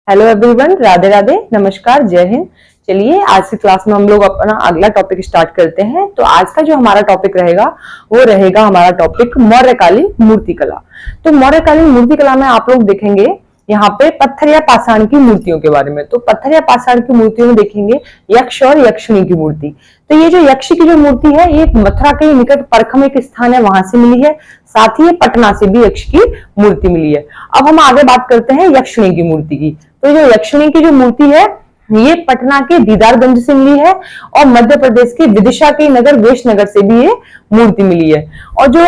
Hello everyone, Radhe Radhe, नमस्कार, जय हिंद। चलिए आज की क्लास में हम लोग अपना अगला टॉपिक स्टार्ट करते हैं। तो आज का जो हमारा टॉपिक रहेगा वो रहेगा हमारा टॉपिक मौर्यकालीन मूर्तिकला। तो मौर्यकालीन मूर्तिकला में आप लोग देखेंगे यहाँ पे पत्थर या पाषाण की मूर्तियों के बारे में। तो पत्थर या पाषाण की मूर्तियों में देखेंगे यक्ष और यक्षिणी की मूर्ति। तो ये जो यक्ष की जो मूर्ति है ये मथुरा के निकट परखम एक स्थान है, वहां से मिली है। साथ ही पटना से भी यक्ष की मूर्ति मिली है। अब हम आगे बात करते हैं यक्षिणी की मूर्ति की। तो जो यक्षिणी की जो मूर्ति है ये पटना के दीदारगंज से मिली है और मध्य प्रदेश के विदिशा के नगर वेश नगर से भी ये मूर्ति मिली है। और जो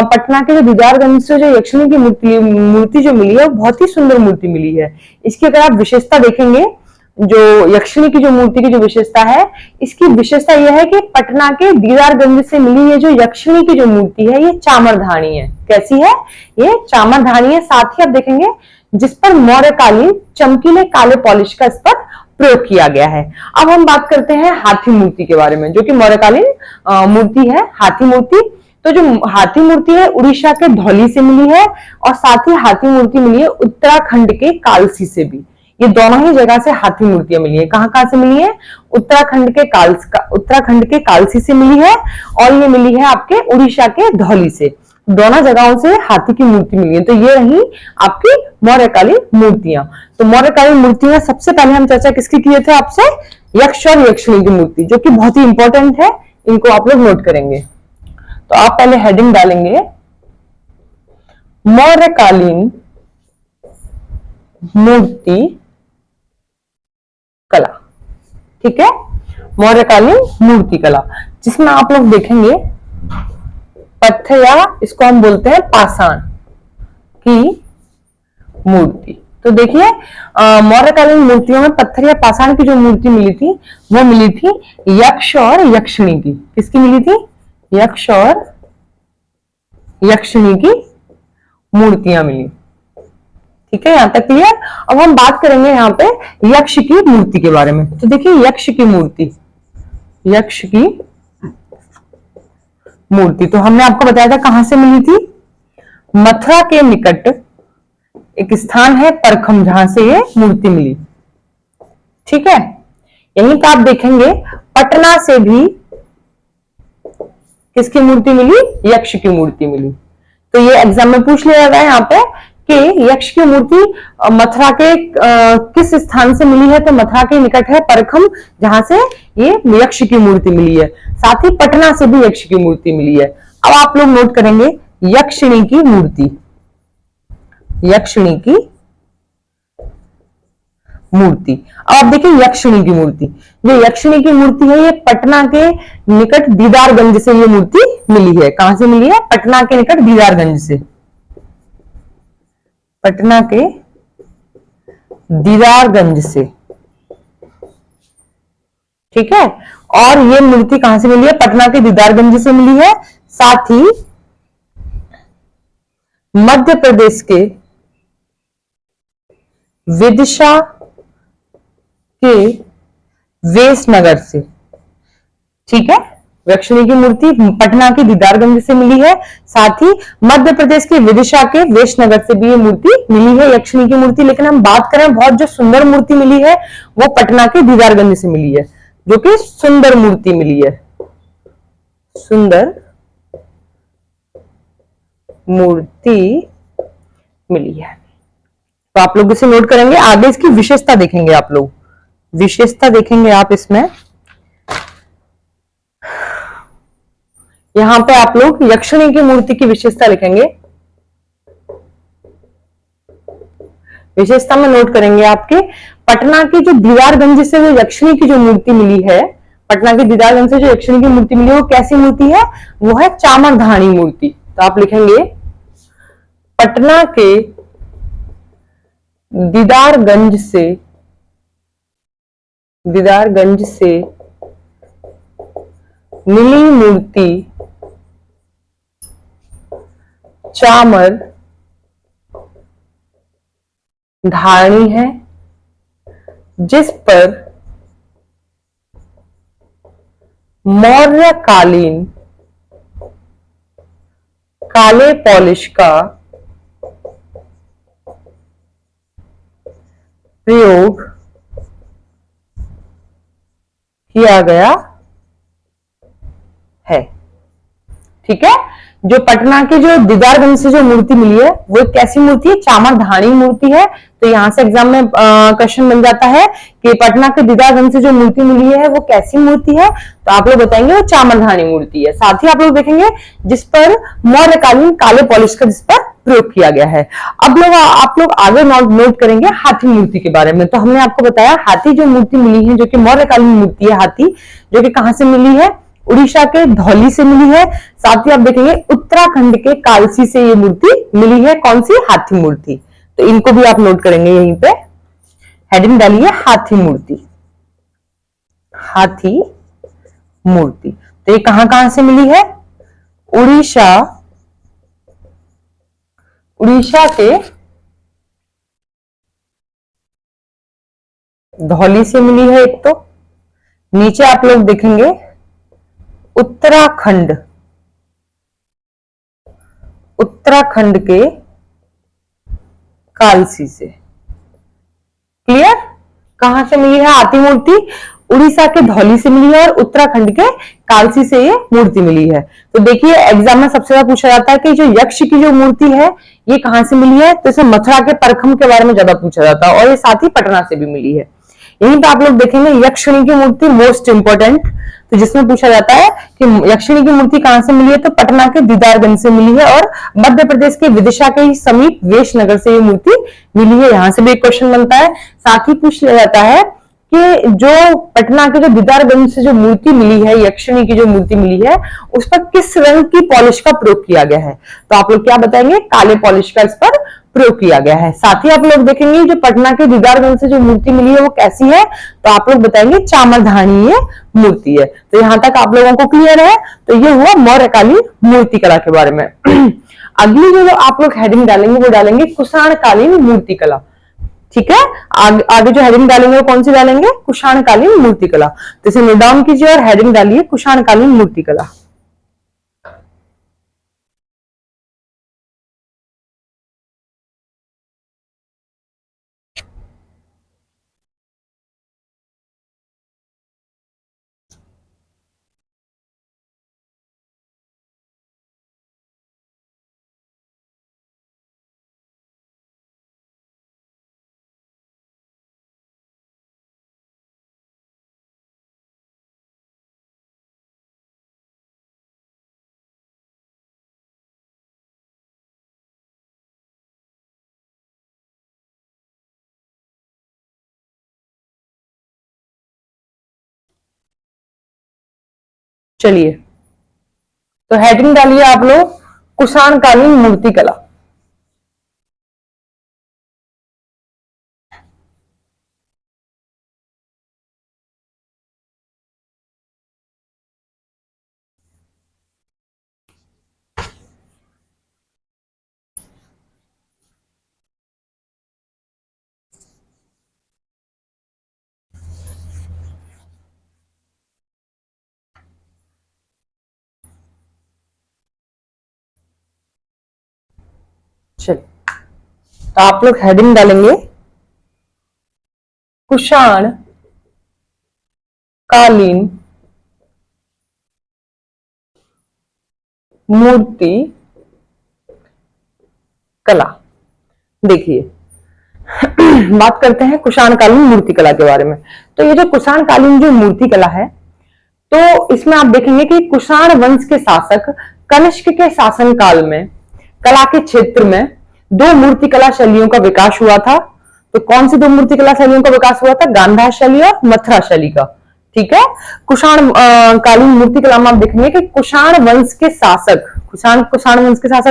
पटना के जो दीदारगंज से जो यक्षिणी की मूर्ति जो मिली है वो बहुत ही सुंदर मूर्ति मिली है। इसकी अगर आप विशेषता देखेंगे, जो यक्षिणी की जो मूर्ति की जो विशेषता है, इसकी विशेषता यह है कि पटना के दीदारगंज से मिली ये जो यक्षिणी की जो मूर्ति है ये चामरधानी है। कैसी है? ये चामरधानी है। साथ ही आप देखेंगे जिस पर मौर्यकालीन चमकीले काले पॉलिश का इस पर प्रयोग किया गया है। अब हम बात करते हैं हाथी मूर्ति के बारे में, जो कि मौर्यकालीन मूर्ति है, हाथी मूर्ति। तो जो हाथी मूर्ति है उड़ीसा के धौली से मिली है और साथ ही हाथी मूर्ति मिली है उत्तराखंड के कालसी से भी। ये दोनों ही जगह से हाथी मूर्तियां मिली है। कहाँ से मिली है? उत्तराखंड के कालसी से मिली है और ये मिली है आपके उड़ीसा के धौली से। दोनों जगहों से हाथी की मूर्ति मिली है। तो ये रही आपकी मौर्यकालीन मूर्तियां। तो मौर्यकालीन मूर्तियां सबसे पहले हम चर्चा किसकी किए थे आपसे? यक्ष और यक्षिणी की मूर्ति, जो कि बहुत ही इंपॉर्टेंट है। इनको आप लोग नोट करेंगे। तो आप पहले हेडिंग डालेंगे मौर्यकालीन मूर्ति कला। ठीक है, मौर्यकालीन मूर्ति कला, जिसमें आप लोग देखेंगे पत्थर या इसको हम बोलते हैं पाषाण की मूर्ति। तो देखिए मौर्यकालीन मूर्तियों में पत्थर या पाषाण की जो मूर्ति मिली थी वो मिली थी यक्ष और यक्षिणी की। किसकी मिली थी? यक्ष और यक्षिणी की मूर्तियां मिली। ठीक है, यहां तक क्लियर। अब हम बात करेंगे यहाँ पे यक्ष की मूर्ति के बारे में। तो देखिए यक्ष की मूर्ति, यक्ष की मूर्ति तो हमने आपको बताया था कहां से मिली थी। मथुरा के निकट एक स्थान है परखम, जहां से ये मूर्ति मिली। ठीक है, यहीं पर आप देखेंगे पटना से भी किसकी मूर्ति मिली? यक्ष की मूर्ति मिली। तो ये एग्जाम में पूछ लिया गया यहाँ पे कि यक्ष की मूर्ति मथुरा के किस स्थान से मिली है। तो मथुरा के निकट है परखम, जहां से ये यक्ष की मूर्ति मिली है। साथ ही पटना से भी यक्ष की मूर्ति मिली है। अब आप लोग नोट करेंगे यक्षिणी की मूर्ति, यक्षिणी की मूर्ति। अब आप देखिए यक्षिणी की मूर्ति, जो यक्षिणी की मूर्ति है ये पटना के निकट दीदारगंज से ये मूर्ति मिली है। कहां से मिली है? पटना के निकट दीदारगंज से, पटना के दीदारगंज से। ठीक है, और ये मूर्ति कहां से मिली है? पटना के दीदारगंज से मिली है। साथ ही मध्य प्रदेश के विदिशा के वेशनगर से। ठीक है, यक्षिणी की मूर्ति पटना के दीदारगंज से मिली है। साथ ही मध्य प्रदेश के विदिशा के वेशनगर से भी ये मूर्ति मिली है, यक्षिणी की मूर्ति। लेकिन हम बात करें बहुत जो सुंदर मूर्ति मिली है वो पटना के दीदारगंज से मिली है, जो कि सुंदर मूर्ति मिली है, सुंदर मूर्ति मिली है। तो आप लोग इसे नोट करेंगे। आगे इसकी विशेषता देखेंगे आप लोग, विशेषता देखेंगे आप इसमें। यहां पे आप लोग यक्षिणी की मूर्ति की विशेषता लिखेंगे। विशेषता में नोट करेंगे आपके पटना की जो दीदारगंज से जो यक्षिणी की जो मूर्ति मिली है, पटना के दीदारगंज से जो यक्षिणी की मूर्ति मिली है वो कैसी मूर्ति है? वो है चामरधानी मूर्ति। तो आप लिखेंगे पटना के दीदारगंज से मिली मूर्ति चामर धारणी है, जिस पर मौर्यकालीन काले पॉलिश का प्रयोग किया गया है। ठीक है, जो पटना के जो दीदारगंज से जो मूर्ति मिली है वो एक कैसी मूर्ति है? चामरधानी मूर्ति है। तो यहां से एग्जाम में क्वेश्चन बन जाता है कि पटना के दीदारगंज से जो मूर्ति मिली है वो कैसी मूर्ति है, तो आप लोग बताएंगे वो चामरधानी मूर्ति है। साथ ही आप लोग देखेंगे जिस पर मौर्यकालीन काले पॉलिश का जिस पर प्रयोग किया गया है। अब लोग आप लोग आगे नोट करेंगे हाथी मूर्ति के बारे में। तो हमने आपको बताया हाथी जो मूर्ति मिली है जो कि मौर्यकालीन मूर्ति है हाथी, जो कि कहां से मिली है? उड़ीसा के धौली से मिली है। साथ ही आप देखेंगे उत्तराखंड के कालसी से ये मूर्ति मिली है। कौन सी? हाथी मूर्ति। तो इनको भी आप नोट करेंगे, यहीं पे हेडिंग डालिए हाथी मूर्ति। हाथी मूर्ति तो ये कहां कहां से मिली है? उड़ीसा के धौली से मिली है एक। तो नीचे आप लोग देखेंगे उत्तराखंड के कालसी से। क्लियर? कहां से मिली है हाथी मूर्ति? उड़ीसा के धौली से मिली है और उत्तराखंड के कालसी से ये मूर्ति मिली है। तो देखिए एग्जाम में सबसे ज्यादा पूछा जाता है कि जो यक्ष की जो मूर्ति है ये कहां से मिली है, तो इसे मथुरा के परखम के बारे में ज्यादा पूछा जाता है, और ये साथ ही पटना से भी मिली है। यहीं पे आप लोग देखेंगे यक्षिणी की मूर्ति मोस्ट इंपोर्टेंट, तो जिसमें पूछा जाता है कि यक्षिणी की मूर्ति कहां से मिली है, तो पटना के दीदारगंज से मिली है और मध्य प्रदेश के विदिशा के ही समीप वेशनगर से ये मूर्ति मिली है। यहां से भी एक क्वेश्चन बनता है। साथ ही पूछ लिया जाता है कि जो पटना के जो दीदारगंज से जो मूर्ति मिली है, यक्षिणी की जो मूर्ति मिली है, उस पर किस रंग की पॉलिश का प्रयोग किया गया है, तो आप लोग क्या बताएंगे? काले पॉलिश का इस पर प्रयोग किया गया है। साथ ही आप लोग देखेंगे जो पटना के दीदारगंज से जो मूर्ति मिली है वो कैसी है, तो आप लोग बताएंगे चामरधानी ये मूर्ति है। तो यहां तक आप लोगों को क्लियर है। तो ये हुआ मौर्यकालीन मूर्तिकला के बारे में। अगली जो आप लोग हेडिंग डालेंगे वो डालेंगे कुषाणकालीन मूर्तिकला। ठीक है, आगे जो हेडिंग डालेंगे वो कौन सी डालेंगे? कुषाणकालीन मूर्तिकला। तो इसे नोट डाउन कीजिए और हेडिंग डालिए कुषाणकालीन मूर्तिकला। चलिए, तो हेडिंग डालिए आप लोग कुषाणकालीन मूर्तिकला। चलिए, तो आप लोग हेडिंग डालेंगे कुषाणकालीन मूर्ति कला। देखिए बात करते हैं कुषाणकालीन मूर्ति कला के बारे में। तो ये जो कुषाणकालीन जो मूर्ति कला है, तो इसमें आप देखेंगे कि कुषाण वंश के शासक कनिष्क के शासनकाल में कला के क्षेत्र में दो मूर्ति कला शैलियों का विकास हुआ था। तो कौन सी दो मूर्ति कला शैलियों का विकास हुआ था? गांधार शैली और मथुरा शैली का। ठीक है, कुषाण कालीन मूर्ति कला में आप देखेंगे कि कुषाण वंश के शासक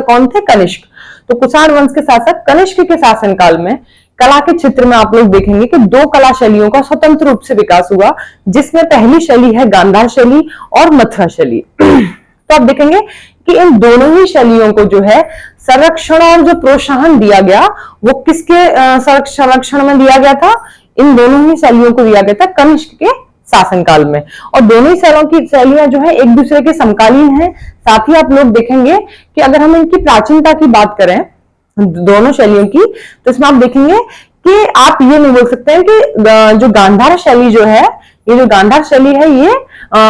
कौन थे? कनिष्क। तो कुषाण वंश के शासक कनिष्क के शासनकाल में कला के क्षेत्र में आप लोग देखेंगे कि दो कला शैलियों का स्वतंत्र रूप से विकास हुआ, जिसमें पहली शैली है गांधार शैली और मथुरा शैली। तो आप देखेंगे कि इन दोनों ही शैलियों को जो है संरक्षण और जो प्रोत्साहन दिया गया वो किसके संरक्षण में दिया गया था? इन दोनों ही शैलियों को दिया गया था कनिष्क के शासनकाल में। और दोनों ही शैलियां जो है एक दूसरे के समकालीन हैं। साथ ही आप लोग देखेंगे कि अगर हम इनकी प्राचीनता की बात करें दोनों शैलियों की, तो इसमें आप देखेंगे कि आप ये नहीं बोल सकते हैं कि जो गांधार शैली जो है, ये जो गांधार शैली है ये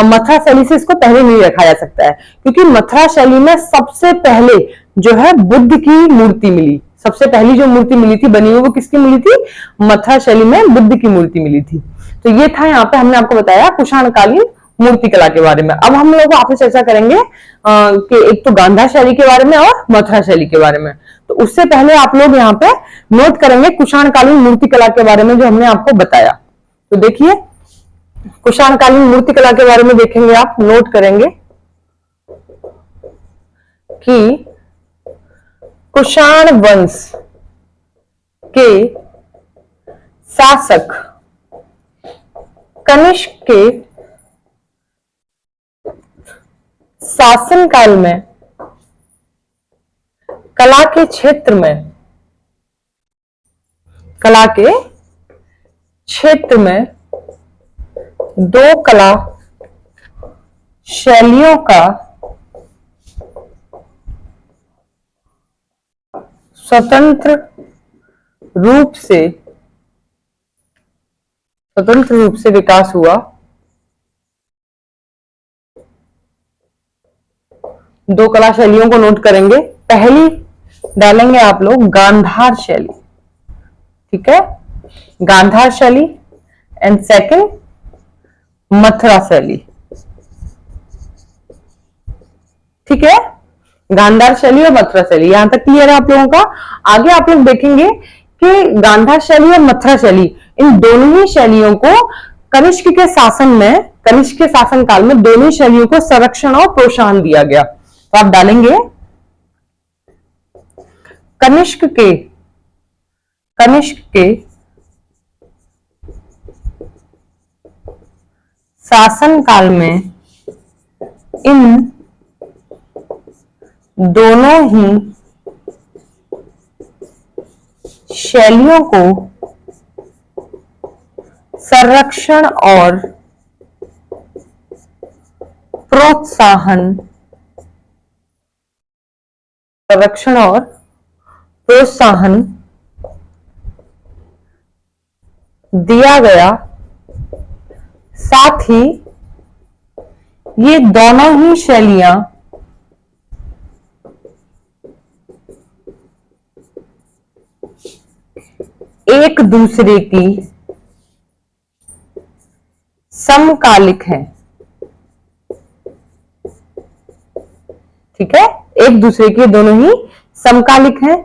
मथुरा शैली से इसको पहले नहीं रखा जा सकता है, क्योंकि मथुरा शैली में सबसे पहले जो है बुद्ध की मूर्ति मिली। सबसे पहली जो मूर्ति मिली थी बनी हुई, वो किसकी मिली थी? मथुरा शैली में बुद्ध की मूर्ति मिली थी। तो ये था, यहाँ पे हमने आपको बताया कुषाणकालीन मूर्ति कला के बारे में। अब हम लोग आपसे चर्चा करेंगे कि एक तो गांधार शैली के बारे में और मथुरा शैली के बारे में। तो उससे पहले आप लोग यहाँ पे नोट करेंगे कुषाणकालीन मूर्ति कला के बारे में जो हमने आपको बताया। तो देखिए, कुषाणकालीन मूर्ति कला के बारे में देखेंगे, आप नोट करेंगे कि कुषाण वंश के शासक कनिष्क के शासनकाल में कला के क्षेत्र में दो कला शैलियों का स्वतंत्र रूप से विकास हुआ। दो कला शैलियों को नोट करेंगे। पहली डालेंगे आप लोग गांधार शैली, ठीक है, गांधार शैली, एंड सेकंड मथुरा शैली, ठीक है, गांधार शैली और मथुरा शैली। यहां तक क्लियर है आप लोगों का? आगे आप लोग देखेंगे कि गांधार शैली और मथुरा शैली, इन दोनों ही शैलियों को कनिष्क के शासन काल में दोनों शैलियों को संरक्षण और प्रोत्साहन दिया गया। तो आप डालेंगे कनिष्क के शासन काल में इन दोनों ही शैलियों को संरक्षण और प्रोत्साहन दिया गया। साथ ही ये दोनों ही शैलियां एक दूसरे की समकालिक हैं, ठीक है, एक दूसरे के दोनों ही समकालिक हैं।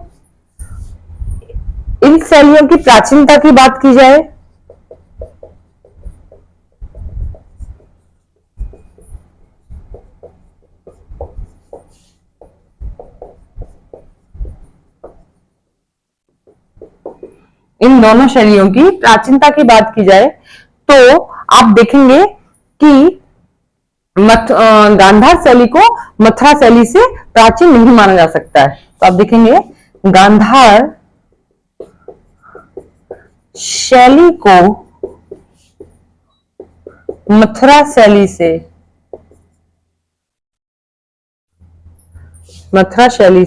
इन शैलियों की प्राचीनता की बात की जाए इन दोनों शैलियों की प्राचीनता की बात की जाए तो आप देखेंगे कि गांधार शैली को मथुरा शैली से प्राचीन नहीं माना जा सकता है। तो आप देखेंगे गांधार शैली को मथुरा शैली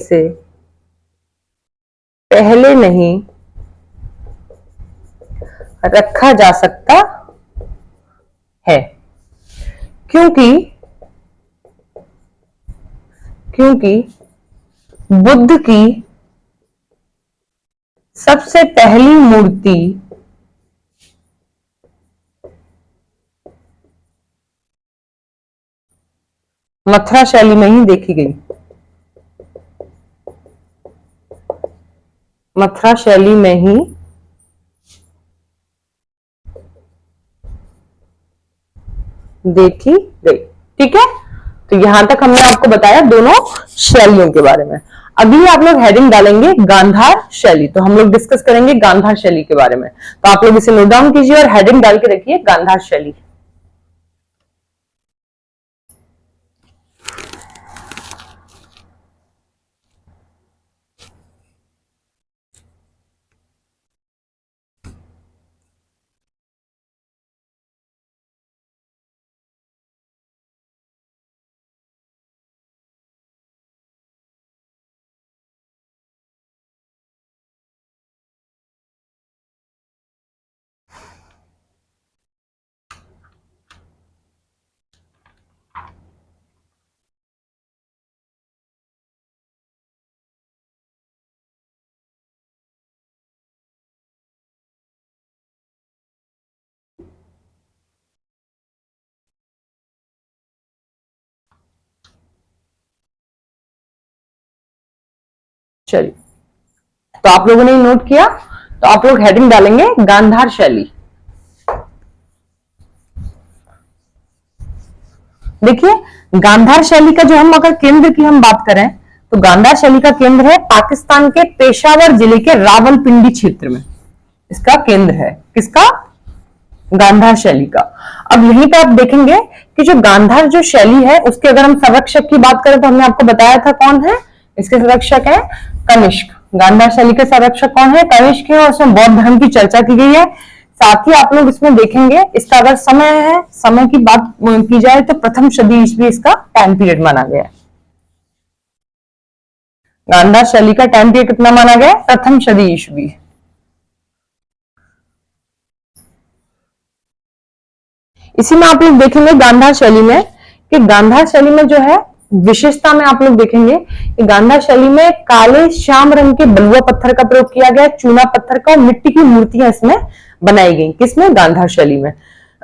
से पहले नहीं रखा जा सकता है, क्योंकि बुद्ध की सबसे पहली मूर्ति मथुरा शैली में ही देखी गई। मथुरा शैली में ही देखी गई, ठीक है। तो यहां तक हमने आपको बताया दोनों शैलियों के बारे में। अभी आप लोग हेडिंग डालेंगे गांधार शैली, तो हम लोग डिस्कस करेंगे गांधार शैली के बारे में। तो आप लोग इसे नोट डाउन कीजिए और हेडिंग डाल के रखिए गांधार शैली। शैली। तो आप लोगों ने नोट किया, तो आप लोग हेडिंग डालेंगे गांधार शैली। देखिए, गांधार शैली का जो हम अगर केंद्र की हम बात करें तो गांधार शैली का केंद्र है पाकिस्तान के पेशावर जिले के रावलपिंडी क्षेत्र में। इसका केंद्र है किसका? गांधार शैली का। अब यहीं पे आप देखेंगे कि जो गांधार जो शैली है उसके अगर हम संरक्षक की बात करें तो हमने आपको बताया था कौन है इसके संरक्षक है कनिष्क। गांधार शैली के संरक्षक कौन है? कनिष्क है, और उसमें बौद्ध धर्म की चर्चा की गई है। साथ ही आप लोग इसमें देखेंगे इसका अगर समय है, समय की बात की जाए तो प्रथम सदी ईस्वी इसका टाइम पीरियड माना गया है। गांधार शैली का टाइम पीरियड कितना माना गया? प्रथम सदी ईस्वी। इसी में आप लोग देखेंगे गांधार शैली में कि गांधार शैली में जो है विशेषता में आप लोग देखेंगे कि गांधार शैली में काले श्याम रंग के बलुआ पत्थर का प्रयोग किया गया, चूना पत्थर का, और मिट्टी की मूर्तियां इसमें बनाई गई। किसमें? गांधार शैली में।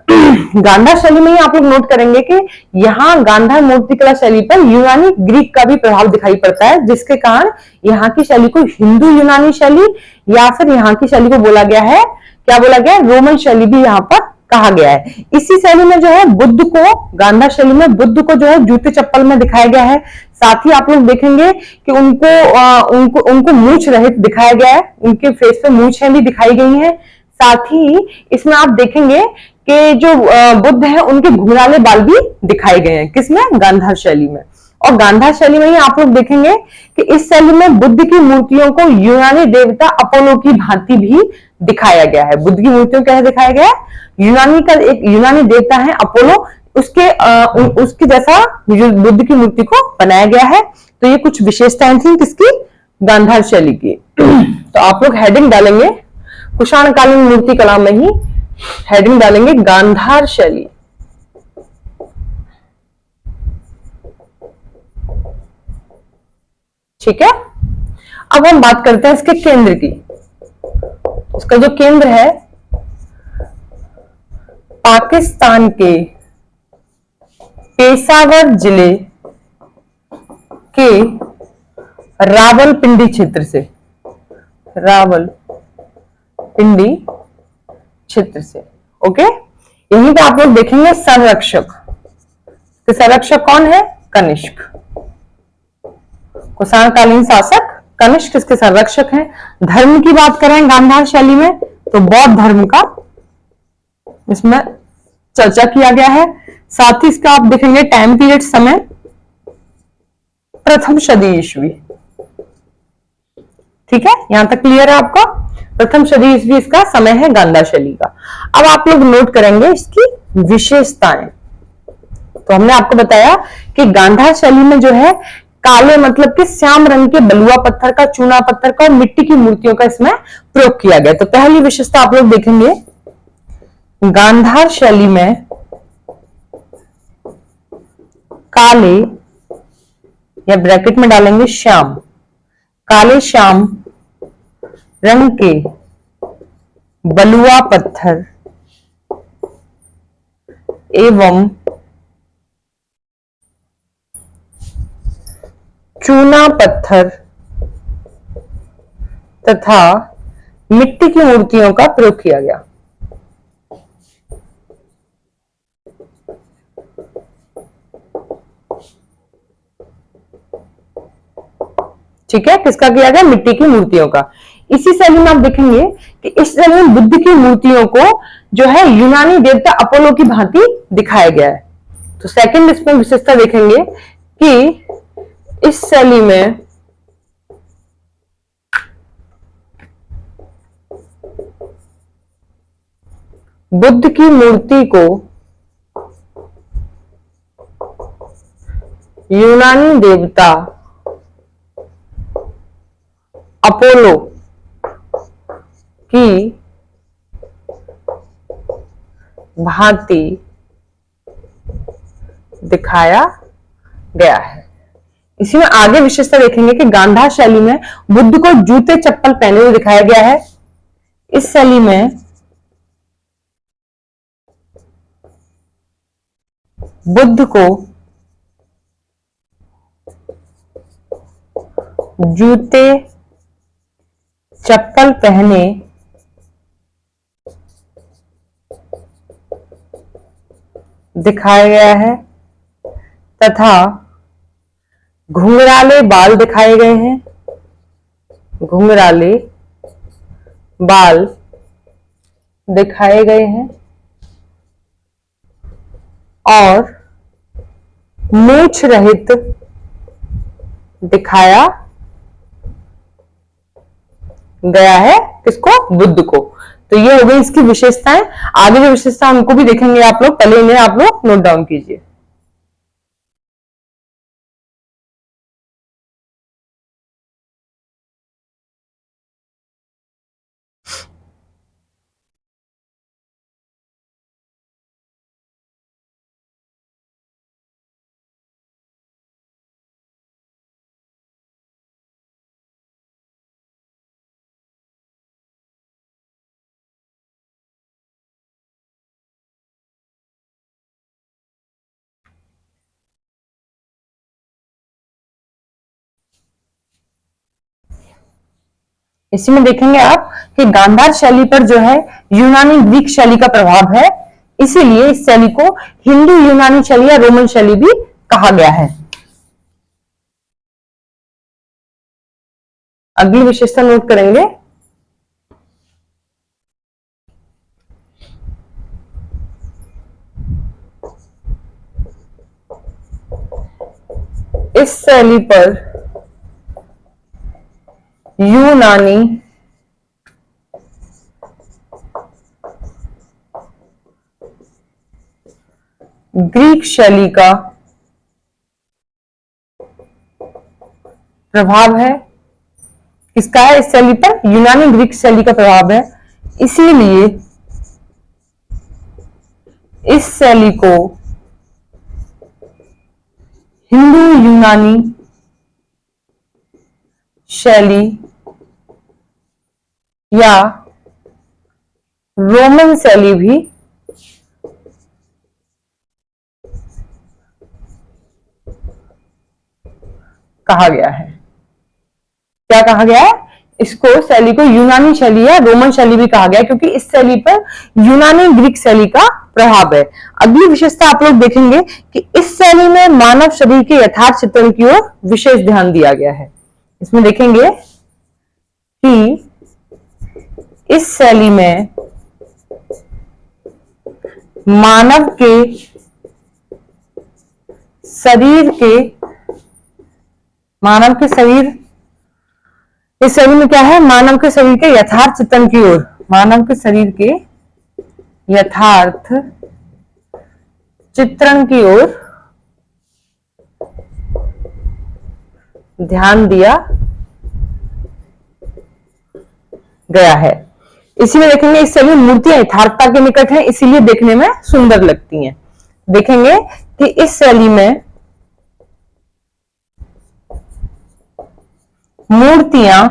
गांधार शैली में ही आप लोग नोट करेंगे कि यहाँ गांधार मूर्तिकला शैली पर यूनानी ग्रीक का भी प्रभाव दिखाई पड़ता है, जिसके कारण यहाँ की शैली को हिंदू यूनानी शैली या फिर यहाँ की शैली को बोला गया है, क्या बोला गया है? रोमन शैली भी यहाँ पर कहा गया है। इसी शैली में जो है बुद्ध को, गांधार शैली में बुद्ध को जो है जूते चप्पल में दिखाया गया है। साथ ही आप लोग देखेंगे कि उनको मूंछ रहित दिखाया गया है, उनके फेस पे मूंछें भी दिखाई गई हैं। साथ ही इसमें आप देखेंगे कि जो बुद्ध है उनके घुंघराले बाल भी दिखाए गए हैं। किसमें? गांधार शैली में। और गांधार शैली में ही आप लोग देखेंगे कि इस शैली में बुद्ध की मूर्तियों को यूनानी देवता अपोलो की भांति भी दिखाया गया है। बुद्ध की मूर्तियों कैसे दिखाया गया है? यूनानी का एक यूनानी देवता है अपोलो, उसके जैसा बुद्ध की मूर्ति को बनाया गया है। तो ये कुछ विशेषताएं थी किसकी? गांधार शैली की। तो आप लोग हेडिंग डालेंगे कुषाणकालीन मूर्ति कला में ही हेडिंग डालेंगे गांधार शैली। ठीक है, अब हम बात करते हैं इसके केंद्र की। उसका जो केंद्र है पाकिस्तान के पेशावर जिले के रावलपिंडी क्षेत्र से, रावलपिंडी क्षेत्र से। ओके, यहीं पे आप लोग देखेंगे संरक्षक। तो संरक्षक कौन है? कनिष्क। कुषाणकालीन शासक कनिष्क इसके संरक्षक हैं। धर्म की बात करें गांधार शैली में तो बौद्ध धर्म का इसमें चर्चा किया गया है। साथ ही इसका आप देखेंगे टाइम पीरियड, समय प्रथम सदी ईस्वी। ठीक है, यहां तक क्लियर है आपका? प्रथम सदी ईस्वी इसका समय है गांधार शैली का। अब आप लोग नोट करेंगे इसकी विशेषताएं। तो हमने आपको बताया कि गांधार शैली में जो है काले मतलब कि श्याम रंग के बलुआ पत्थर का, चूना पत्थर का और मिट्टी की मूर्तियों का इसमें प्रयोग किया गया। तो पहली विशेषता आप लोग देखेंगे गांधार शैली में काले, या ब्रैकेट में डालेंगे श्याम, काले श्याम रंग के बलुआ पत्थर एवं चूना पत्थर तथा मिट्टी की मूर्तियों का प्रयोग किया गया। ठीक है, किसका किया गया? मिट्टी की मूर्तियों का। इसी शैली में आप देखेंगे कि इस शैली में बुद्ध की मूर्तियों को जो है यूनानी देवता अपोलो की भांति दिखाया गया है। तो सेकंड इसमें विशेषता देखेंगे कि इस शैली में बुद्ध की मूर्ति को यूनानी देवता अपोलो की भांति दिखाया गया है। इसी में आगे विशेषता देखेंगे कि गांधार शैली में बुद्ध को जूते चप्पल पहने हुए दिखाया गया है। इस शैली में बुद्ध को जूते चप्पल पहने दिखाया गया है तथा घुंघराले बाल दिखाए गए हैं, घुंघराले बाल दिखाए गए हैं और मूछ रहित दिखाया गया है किसको? बुद्ध को। तो ये हो गई इसकी विशेषताएं। आगे जो विशेषता उनको भी देखेंगे आप लोग, पहले इन्हें आप लोग नोट डाउन कीजिए। इसी में देखेंगे आप कि गांधार शैली पर जो है यूनानी ग्रीक शैली का प्रभाव है, इसीलिए इस शैली को हिंदू यूनानी शैली या रोमन शैली भी कहा गया है। अगली विशेषता नोट करेंगे। इस शैली पर यूनानी ग्रीक शैली का प्रभाव है। किसका है? इस शैली पर यूनानी ग्रीक शैली का प्रभाव है, इसीलिए इस शैली को हिंदू यूनानी शैली या रोमन शैली भी कहा गया है। क्या कहा गया है? इसको शैली को यूनानी शैली या रोमन शैली भी कहा गया है, क्योंकि इस शैली पर यूनानी ग्रीक शैली का प्रभाव है। अगली विशेषता आप लोग देखेंगे कि इस शैली में मानव शरीर के यथार्थ चित्रण की ओर विशेष ध्यान दिया गया है। इसमें देखेंगे कि इस शैली में मानव के शरीर इस शरीर में क्या है? मानव के शरीर के यथार्थ चित्रण की ओर, मानव के शरीर के यथार्थ चित्रण की ओर ध्यान दिया गया है। इसी में देखेंगे इस शैली में मूर्तियां यथार्थता के निकट हैं, इसीलिए देखने में सुंदर लगती हैं। देखेंगे कि इस शैली में मूर्तियां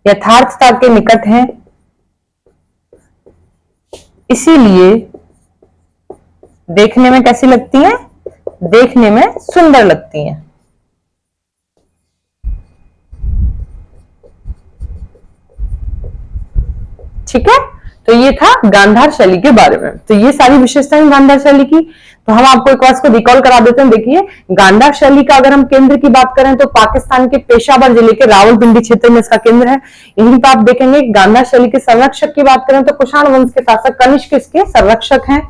यथार्थता के निकट हैं, इसीलिए देखने में कैसी लगती हैं? देखने में सुंदर लगती हैं। ठीक है, तो ये था गांधार शैली के बारे में। तो ये सारी विशेषताएं गांधार शैली की। तो हम आपको एक बार इसको रिकॉल करा देते हैं। देखिए, गांधार शैली का अगर हम केंद्र की बात करें तो पाकिस्तान के पेशावर जिले के रावलपिंडी क्षेत्र में इसका केंद्र है। यहीं पर आप देखेंगे गांधार शैली के संरक्षक की बात करें तो कुषाण वंश के शासक कनिष्क इसके संरक्षक हैं।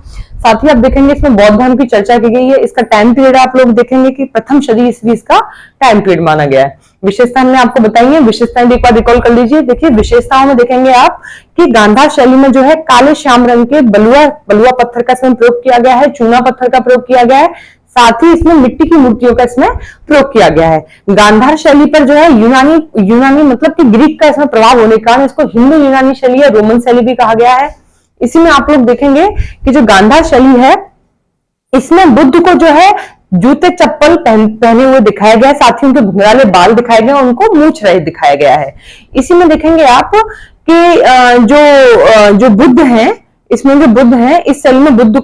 साथ ही आप देखेंगे इसमें बौद्ध धर्म की चर्चा की गई है। इसका टाइम पीरियड आप लोग देखेंगे कि प्रथम सदी ईस्वी इसका टाइम पीरियड माना गया है। विशेषता हमने आपको बताई है, विशेषताएं भी एक बार रिकॉल कर लीजिए। देखिए, विशेषताओं में देखेंगे आप कि गांधार शैली में जो है काले श्याम रंग के बलुआ पत्थर का इसमें प्रयोग किया गया है, चूना पत्थर का प्रयोग किया गया है, साथ ही इसमें मिट्टी की मूर्तियों का इसमें प्रयोग किया गया है। गांधार शैली पर जो है यूनानी मतलब कि ग्रीक का इसमें प्रभाव होने के कारण इसको हिंदू यूनानी शैली या रोमन शैली भी कहा गया है। इसी में आप लोग देखेंगे कि जो गांधार शैली है इसमें बुद्ध को जो है जूते चप्पल पहने हुए दिखाया गया है, साथ ही उनके घुंघराले बाल दिखाए गए, उनको मूछ रहित दिखाया गया है। इसी में देखेंगे आप कि जो बुद्ध हैं इसमें जो बुद्ध है, इस शैली में बुद्ध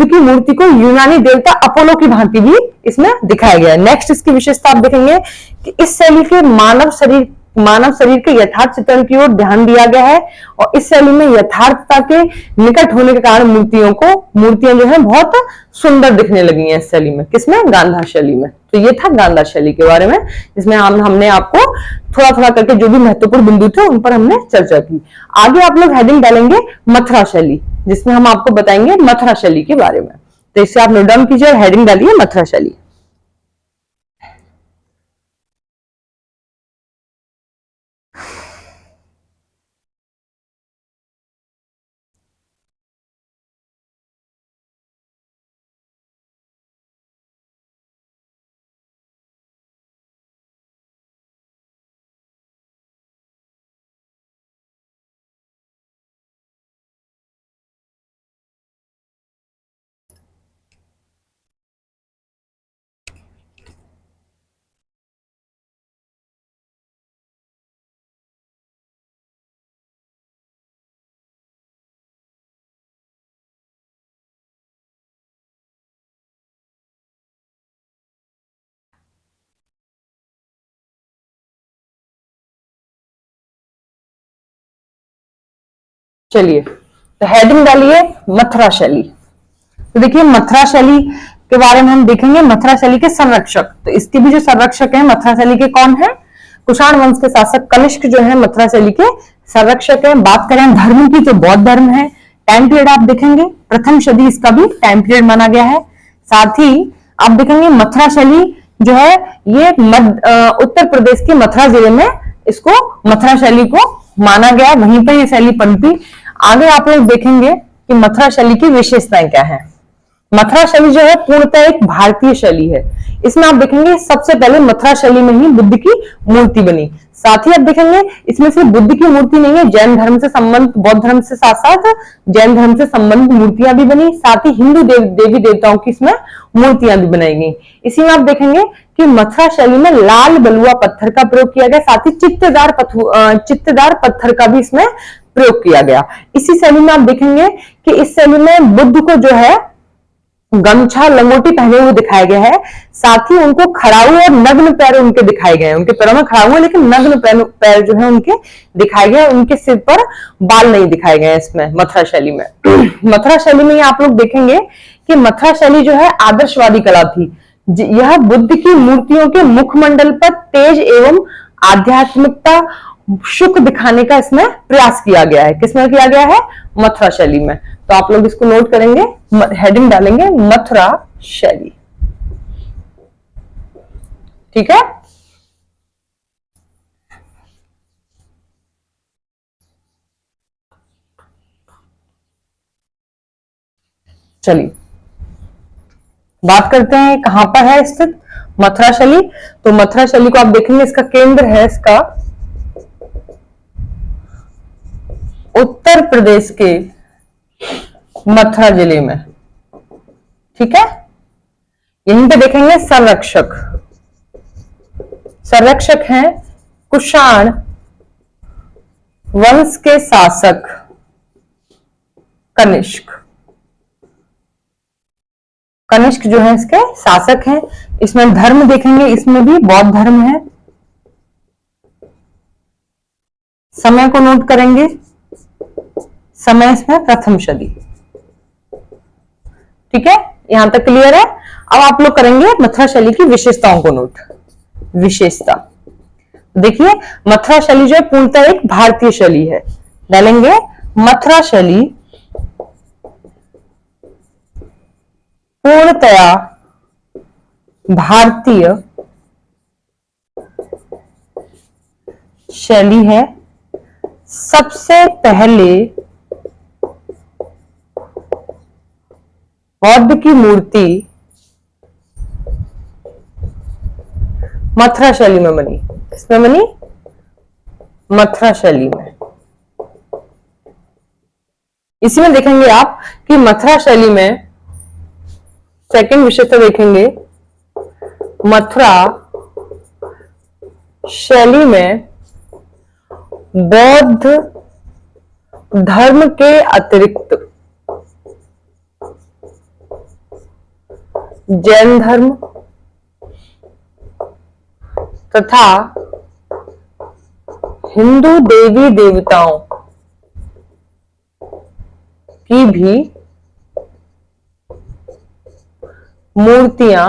की मूर्ति को यूनानी देवता अपोलो की भांति भी इसमें दिखाया गया है। नेक्स्ट इसकी विशेषता आप देखेंगे कि इस शैली के मानव शरीर के यथार्थ चित्रण की ओर ध्यान दिया गया है, और इस शैली में यथार्थता के निकट होने के कारण मूर्तियां जो है बहुत सुंदर दिखने लगी हैं इस शैली में। किसमें? गांधार शैली में। तो ये था गांधार शैली के बारे में, जिसमें हमने आपको थोड़ा थोड़ा करके जो भी महत्वपूर्ण बिंदु थे उन पर हमने चर्चा की। आगे आप लोग हेडिंग डालेंगे मथुरा शैली, जिसमें हम आपको बताएंगे मथुरा शैली के बारे में। तो इससे आप नोट डाउन कीजिए और हेडिंग डालिए मथुरा शैली। चलिए, तो हेडिंग डालिए मथुरा शैली। तो देखिए मथुरा शैली के बारे में हम देखेंगे, मथुरा शैली के संरक्षक। तो इसके भी जो संरक्षक हैं मथुरा शैली के कौन है? कुषाण वंश के शासक कनिष्क जो है मथुरा शैली के संरक्षक है। बात करें धर्म की तो बौद्ध धर्म है। टाइम पीरियड आप देखेंगे प्रथम सदी इसका भी टाइम पीरियड माना गया है। साथ ही आप देखेंगे मथुरा शैली जो है ये उत्तर प्रदेश के मथुरा जिले में इसको मथुरा शैली को माना गया, वहीं पर ये शैली पनपी। आगे आप लोग देखेंगे कि मथुरा शैली की विशेषताएं क्या है। मथुरा शैली जो है पूर्णतः एक भारतीय शैली है। इसमें आप देखेंगे सबसे पहले मथुरा शैली में ही बुद्ध की मूर्ति बनी। साथ ही आप देखेंगे इसमें सिर्फ बुद्ध की मूर्ति नहीं है, जैन धर्म से संबंध, बौद्ध धर्म से साथ साथ जैन धर्म से संबंधित मूर्तियां भी बनी। साथ ही हिंदू देवी देवताओं की इसमें मूर्तियां भी बनाई गई। इसी में आप देखेंगे कि मथुरा शैली में लाल बलुआ पत्थर का प्रयोग किया गया, साथ ही चित्तदार पत्थर का भी इसमें प्रयोग किया गया। इसी शैली में आप देखेंगे कि इस शैली में बुद्ध को जो है गमछा लंगोटी पहने हुए दिखाया गया है। साथ ही उनको खड़ाऊ और नग्न पैर उनके दिखाए गए हैं। उनके पैरों में खड़ा हुआ लेकिन नग्न पैर जो है उनके दिखाए गए। उनके सिर पर बाल नहीं दिखाए गए इसमें मथुरा शैली में। मथुरा शैली में आप लोग देखेंगे कि मथुरा शैली जो है आदर्शवादी कला थी। यह बुद्ध की मूर्तियों के मुखमंडल पर तेज एवं आध्यात्मिकता सुख दिखाने का इसमें प्रयास किया गया है। किसमें किया गया है? मथुरा शैली में। तो आप लोग इसको नोट करेंगे, हेडिंग डालेंगे मथुरा शैली। ठीक है। चलिए बात करते हैं कहां पर है स्थित मथुरा शैली। तो मथुरा शैली को आप देखेंगे इसका केंद्र है इसका उत्तर प्रदेश के मथुरा जिले में। ठीक है। यहीं पे देखेंगे संरक्षक हैं कुषाण वंश के शासक कनिष्क जो है इसके शासक हैं। इसमें धर्म देखेंगे, इसमें भी बौद्ध धर्म है। समय को नोट करेंगे, समय इसमें प्रथम सदी। ठीक है, यहां तक क्लियर है। अब आप लोग करेंगे मथुरा शैली की विशेषताओं को नोट। विशेषता देखिए मथुरा शैली जो है पूर्णतः एक भारतीय शैली है। डालेंगे मथुरा शैली पूर्णतया भारतीय शैली है। सबसे पहले बौद्ध की मूर्ति मथुरा शैली में बनी। किसमें बनी? मथुरा शैली में। इसी में देखेंगे आप कि मथुरा शैली में सेकंड विशेषता देखेंगे, मथुरा शैली में बौद्ध धर्म के अतिरिक्त जैन धर्म तथा हिंदू देवी देवताओं की भी मूर्तियां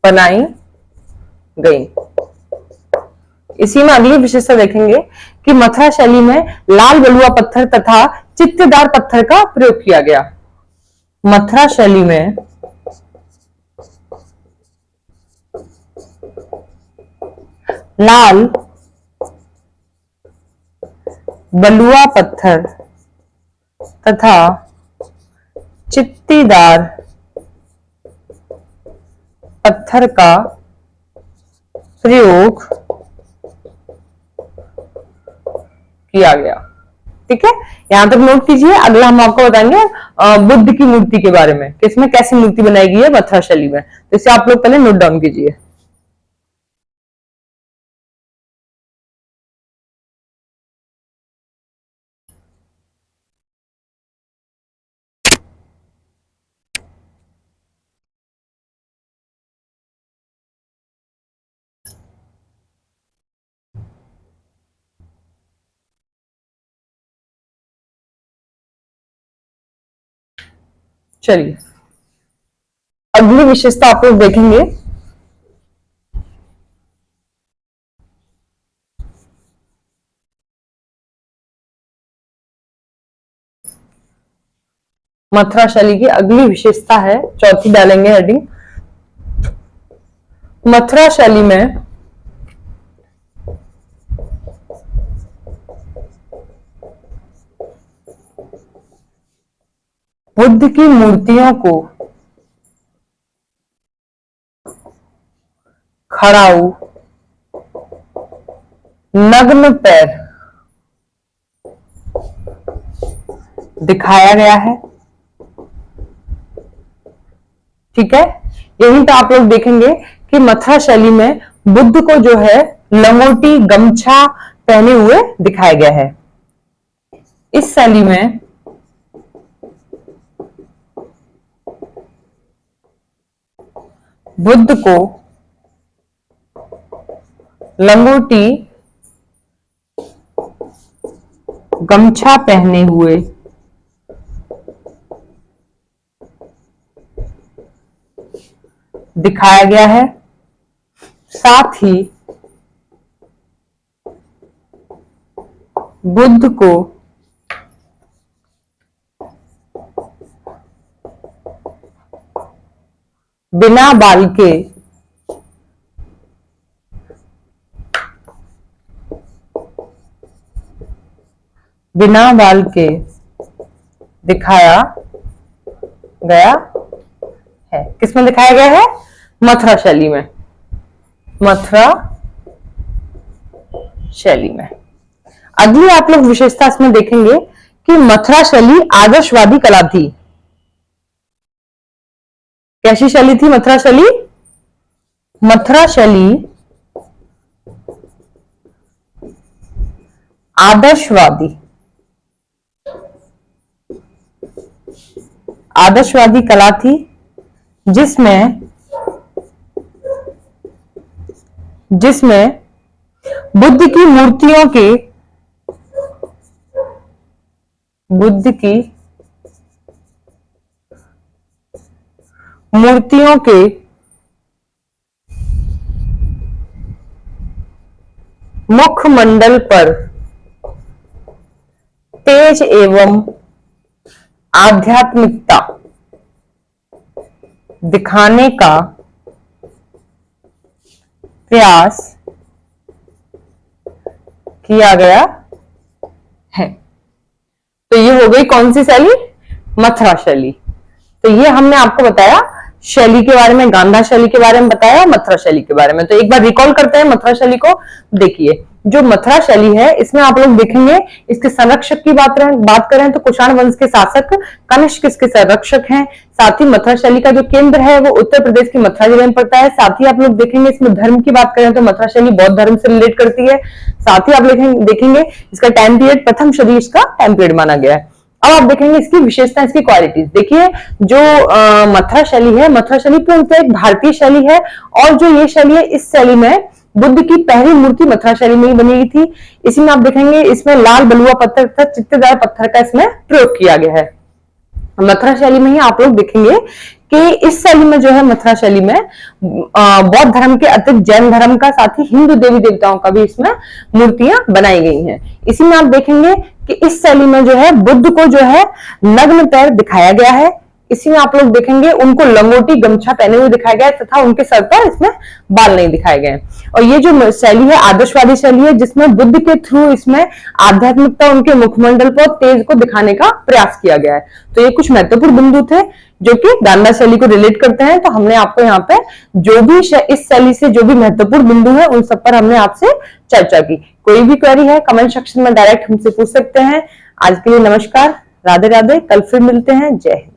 बनाई गई। इसी में अगली विशेषता देखेंगे कि मथुरा शैली में लाल बलुआ पत्थर तथा चित्तेदार पत्थर का प्रयोग किया गया। मथुरा शैली में लाल बलुआ पत्थर तथा चित्तीदार पत्थर का प्रयोग किया गया। ठीक है, यहां तक नोट कीजिए। अगला हम आपको बताएंगे बुद्ध की मूर्ति के बारे में, कि इसमें कैसी मूर्ति बनाई गई है मथुरा शैली में। तो इसे आप लोग पहले नोट डाउन कीजिए। चलिए, अगली विशेषता आप लोग देखेंगे मथुरा शैली की अगली विशेषता है, चौथी डालेंगे हेडिंग, मथुरा शैली में बुद्ध की मूर्तियों को खड़ाऊ नग्न पैर दिखाया गया है। ठीक है, यहीं पे आप लोग देखेंगे कि मथुरा शैली में बुद्ध को जो है लंगोटी गमछा पहने हुए दिखाया गया है। इस शैली में बुद्ध को लंगोटी गमछा पहने हुए दिखाया गया है। साथ ही बुद्ध को बिना बाल के दिखाया गया है। किसमें दिखाया गया है? मथुरा शैली में। मथुरा शैली में अगली आप लोग विशेषता इसमें देखेंगे कि मथुरा शैली आदर्शवादी कला थी। कैसी शैली थी मथुरा शैली? मथुरा शैली आदर्शवादी कला थी, जिसमें बुद्ध की मूर्तियों के मुखमंडल पर तेज एवं आध्यात्मिकता दिखाने का प्रयास किया गया है। तो ये हो गई कौन सी शैली? मथुरा शैली। तो ये हमने आपको बताया शैली के बारे में, गांधार शैली के बारे में बताया, मथुरा शैली के बारे में। तो एक बार रिकॉल करते हैं मथुरा शैली को। देखिए, जो मथुरा शैली है इसमें आप लोग देखेंगे इसके संरक्षक की बात करें तो कुषाण वंश के शासक कनिष्क इसके संरक्षक हैं। साथ ही मथुरा शैली का जो केंद्र है वो उत्तर प्रदेश की मथुरा जिले में पड़ता है। साथ ही आप लोग देखेंगे इसमें धर्म की बात करें तो मथुरा शैली बौद्ध धर्म से रिलेट करती है। साथ ही आप देखेंगे इसका टाइम पीरियड प्रथम सदी इसका टाइम पीरियड माना गया है। अब आप देखेंगे इसकी विशेषता, इसकी क्वालिटीज। देखिए जो मथुरा शैली है, मथुरा शैली पूर्णतः एक भारतीय शैली है और जो ये शैली है इस शैली में बुद्ध की पहली मूर्ति मथुरा शैली में ही बनी हुई थी। इसी में आप देखेंगे इसमें लाल बलुआ पत्थर तथा चित्तदार पत्थर का इसमें प्रयोग किया गया है। मथुरा शैली में ही आप लोग देखेंगे कि इस शैली में जो है मथुरा शैली में बौद्ध धर्म के अतिरिक्त जैन धर्म का साथ ही हिंदू देवी देवताओं का भी इसमें मूर्तियां बनाई गई हैं। इसी में आप देखेंगे कि इस शैली में जो है बुद्ध को जो है नग्न पैर दिखाया गया है। इसी में आप लोग देखेंगे उनको लंगोटी गमछा पहने हुए दिखाया गया है तथा उनके सर पर इसमें बाल नहीं दिखाए गए। और ये जो शैली है आदर्शवादी शैली है जिसमें बुद्ध के थ्रू इसमें आध्यात्मिकता उनके मुखमंडल पर तेज को दिखाने का प्रयास किया गया है। तो ये कुछ महत्वपूर्ण बिंदु थे जो कि गांधार शैली को रिलेट करते हैं। तो हमने आपको यहाँ पे जो भी इस शैली से जो भी महत्वपूर्ण बिंदु है उन सब पर हमने आपसे चर्चा की। कोई भी क्वेरी है कमेंट सेक्शन में डायरेक्ट हमसे पूछ सकते हैं। आज के लिए नमस्कार, राधे राधे, कल फिर मिलते हैं। जय हिंद।